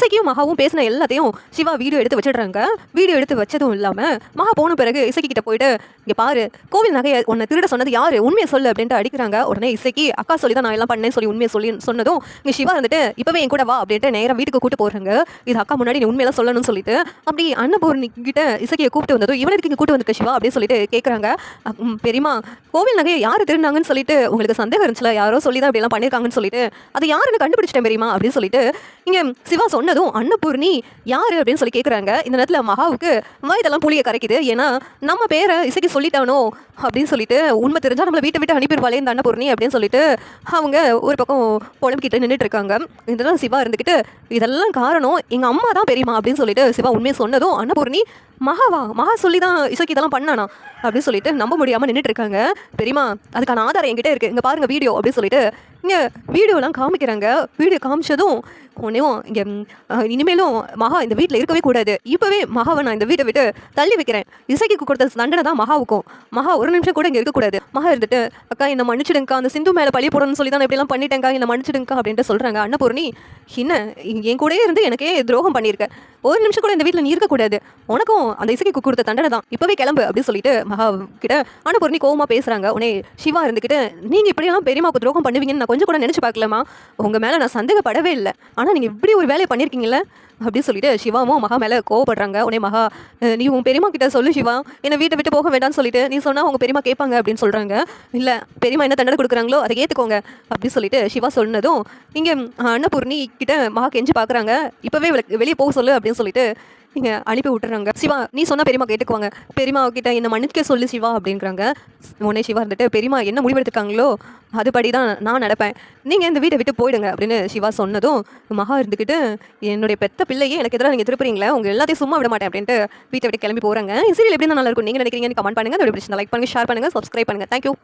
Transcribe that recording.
இசைக்கும் மகாவும் பேசின எல்லாத்தையும் சிவா வீடியோ எடுத்து வச்சிடுறாங்க. வீடியோ எடுத்து வச்சதும் இல்லாமல் மகா போன பிறகு இசைக்கு கிட்ட போயிட்டு, இங்கே பாரு, கோவில் நகையை உன்னை திருட சொன்னது யாரு, உண்மையை சொல்லு அப்படின்ட்டு அடிக்கிறாங்க. உடனே இசைக்கு அக்கா சொல்லி தான் நான் எல்லாம் பண்ணேன்னு சொல்லி உண்மையை சொல்லி சொன்னதும் இங்கே சிவா வந்துட்டு இப்பவே என் கூட வா அப்படின்ட்டு நேராக வீட்டுக்கு கூட்டு போறாங்க. இது அக்கா முன்னாடி நீ உண்மையெல்லாம் சொல்லணும்னு சொல்லிட்டு அப்படி அன்னபூர்ணி கிட்ட இசைக்கியை கூப்பிட்டு வந்ததும் இவனுக்கு இங்கே கூட்டு வந்துட்டு சிவா அப்படின்னு சொல்லிட்டு கேட்குறாங்க. பெரியமா, கோவில் நகையை யார் திருடினாங்கன்னு சொல்லிட்டு உங்களுக்கு சந்தேகம் இருந்துச்சுல, யாரோ சொல்லி தான் அப்படியெல்லாம் பண்ணியிருக்காங்கன்னு சொல்லிட்டு அது யாருன்னு கண்டுபிடிச்சிட்டேன் பெரியமா அப்படின்னு சொல்லிட்டு இங்கே சிவா சொன்னதும் அன்னபூர்ணி யாரு அப்படின்னு சொல்லி கேட்குறாங்க. இந்த நேரத்தில் மகாவுக்கு வயதெல்லாம் புளிய கரைக்குது. ஏன்னா நம்ம பேரை இசைக்கு சொல்லிட்டானோ அப்படின்னு சொல்லிட்டு உண்மை தெரிஞ்சால் நம்மளை வீட்டை விட்டு அனுப்பிடுவாளே இந்த அன்னபூர்ணி அப்படின்னு சொல்லிட்டு அவங்க ஒரு பக்கம் புலம்பிக்கிட்டு நின்றுட்டு இருக்காங்க. இதெல்லாம் சிவா இருந்துக்கிட்டு இதெல்லாம் காரணம் எங்கள் அம்மா தான் பெரியமா அப்படின்னு சொல்லிட்டு சிவா உண்மையை சொன்னதும் அன்னபூர்ணி மகா சொல்லி தான் இசைக்கு இதெல்லாம் பண்ணானா அப்படின்னு சொல்லிட்டு நம்ப முடியாமல் நின்றுட்டு இருக்காங்க. பெரியமா, அதுக்கான ஆதாரம் என்கிட்ட இருக்குது, இங்கே பாருங்கள் வீடியோ அப்படின்னு சொல்லிட்டு இங்கே வீடியோலாம் காமிக்கிறாங்க. வீடியோ காமிச்சதும் உடனேவும் இங்கே இனிமேலும் மகா இந்த வீட்டில் இருக்கவே கூடாது, இப்போவே மகாவை நான் இந்த வீட்டை விட்டு தள்ளி வைக்கிறேன். இசைக்கு கொடுத்த தண்டனை தான் மகாவுக்கும். மகா ஒரு நிமிஷம் கூட இங்கே இருக்கக்கூடாது. மகா இருந்துட்டு அக்கா என்னை மன்னிச்சிடுங்கக்கா, அந்த சிந்து மேலே பழி போடணும்னு சொல்லி தான் இப்படிலாம் பண்ணிட்டேங்க்கா, என்னை மன்னிச்சிடுங்கக்கா அப்படின்ட்டு சொல்கிறாங்க. அன்னபூர்ணி, என்ன என் கூடயே இருந்து எனக்கே துரோகம் பண்ணியிருக்க, ஒரு நிமிஷம் கூட இந்த வீட்டில் நீ இருக்கக்கூடாது, உனக்கும் அந்த இசைக்கு கொடுத்த தண்டனை தான், இப்போவே கிளம்பு அப்படின்னு சொல்லிட்டு மகா கிட்ட அன்னபூர்ணி கோவமாக பேசுகிறாங்க. உடனே சிவா இருந்துக்கிட்டு நீங்கள் இப்படியெல்லாம் பெரியமாவுக்கு துரோகம் பண்ணுவீங்கன்னு நான் கொஞ்சம் கூட நினச்சி பார்க்கலாமா, உங்கள் மேலே நான் சந்தேகப்படவே இல்லை, ஆனால் நீங்கள் இப்படி ஒரு வேலையை பண்ணியிருக்கீங்களே அப்படின்னு சொல்லிட்டு சிவாவும் மகா மேலே கோவப்படுறாங்க. உடனே மகா, நீ உன் பெரியமா கிட்ட சொல்லு சிவா, என்னை வீட்டை விட்டு போக வேண்டாம்னு சொல்லிட்டு நீ சொன்னால் உங்கள் பெரியமா கேட்பாங்க அப்படின்னு சொல்கிறாங்க. இல்லை, பெரியமா என்ன தண்டனை கொடுக்குறாங்களோ அதை ஏற்றுக்கோங்க அப்படின்னு சொல்லிட்டு சிவா சொன்னதும் இங்கே அன்னபூர்ணி கிட்ட மகா கெஞ்சி பார்க்குறாங்க. இப்போவே வெளியே போக சொல்லு அப்படின்னு சொல்லிட்டு இங்கே அனுப்பி விட்டுறாங்க. சிவா, நீ சொன்னால் பெரியமா கேட்டுக்குவாங்க, பெரியமா கிட்ட என்ன மன்னிக்க சொல்லு சிவா அப்படிங்கிறாங்க. உடனே சிவா இருந்துட்டு பெரியமா என்ன முடிவெடுத்துருக்காங்களோ அதுபடி தான் நான் நடப்பேன், நீங்கள் இந்த வீட்டை விட்டு போயிடுங்க அப்படின்னு சிவா சொன்னதும் மகா இருந்துக்கிட்டு என்னுடைய பெத்த பிள்ளையே எனக்கு எதிராக நீங்கள் திருப்புறீங்களே, உங்கள் எல்லாத்தையும் சும்மா விட மாட்டேன் அப்படின்ட்டு வீட்டை விட்டு கிளம்பி போகிறாங்க. சீரியல் எப்படி நல்லா இருக்கும் நீங்கள் நினைக்கிறீங்கன்னு கமெண்ட் பண்ணுங்கள். அதோட பிடிச்சி லைக் பண்ணுங்கள், ஷேர் பண்ணுங்கள், சப்ஸ்கிரைப் பண்ணுங்கள். தேங்க்யூ.